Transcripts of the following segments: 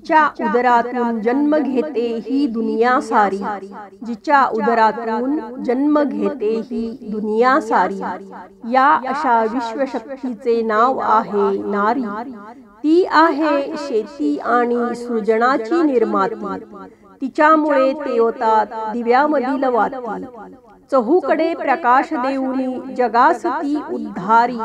जिच्या उदरातून जन्म घेते ही दुनिया सारी, जिच्या उदरातून जन्म घेते ही दुनिया सारी, या अशा विश्वशक्तीचे नाव आहे नारी। ती आहे शेती आणि सृजनाची निर्माती, तिच्यामुळे तेवतात दिव्यामधील वाती। चहूकडे प्रकाश देऊनी जगास ती उद्धारी,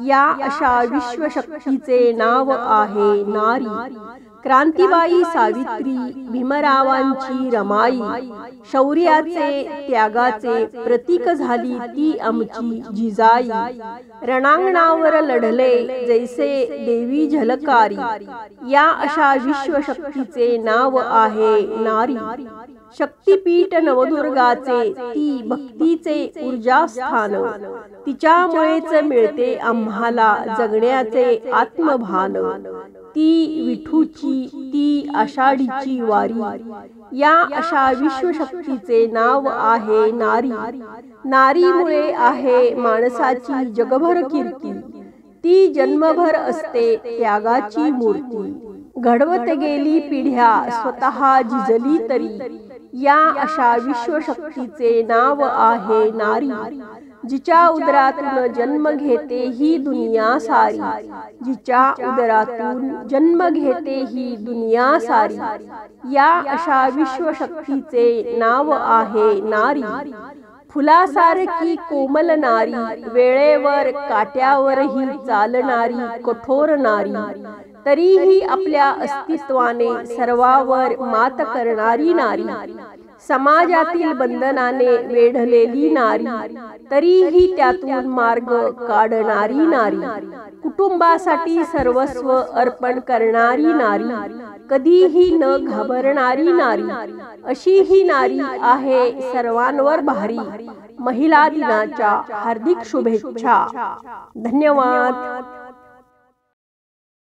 या अशा विश्वशक्तीचे नाव आहे नारी। क्रांतीबाई सावित्री, भीमरावांची रमाई, शौर्याचे त्यागाचे प्रतीक झाली ती आमची जिजाई। रणांगणावर लढले जैसे देवी झलकारी, या अशा विश्वशक्तीचे नाव आहे नारी। शक्तिपीठ नवदुर्गाचे ती भक्तीचे ऊर्जास्थान, तिच्यामुळेच मिळते आम्हाला जगण्याचे आत्मभान। ती विठूची ती आषाढीची वारी, या अशा विश्वशक्तीचे नाव आहे नारी। नारीमुळे आहे माणसाची जगभर कीर्ती, ती जन्मभर असते त्यागाची मूर्ती। घडवत गेली पिढ्या स्वतः झिजली तरी, या अशा विश्वशक्तीचे नाव आहे नारी। जिच्या उदरातून जन्म घेते ही दुनिया सारी, जिच्या उदरातून जन्म घेते ही दुनिया सारी, या अशा विश्वशक्तीचे नाव आहे नारी। फुलासारखी कोमल नारी, वेळेवर काट्यावरही चालणारी कठोर नारी, तरीही आपल्या अस्तित्वाने सर्वावर मात करणारी नारी। समाजातील बंधनाने वेढलेली नारी, तरीही त्यातून मार्ग काढणारी नारी। कुटुंबासाठी सर्वस्व अर्पण करणारी नारी, कधीही न घाबरणारी नारी, अशी ही नारी आहे सर्वांवर भारी। महिला दिनाच्या हार्दिक शुभेच्छा। धन्यवाद।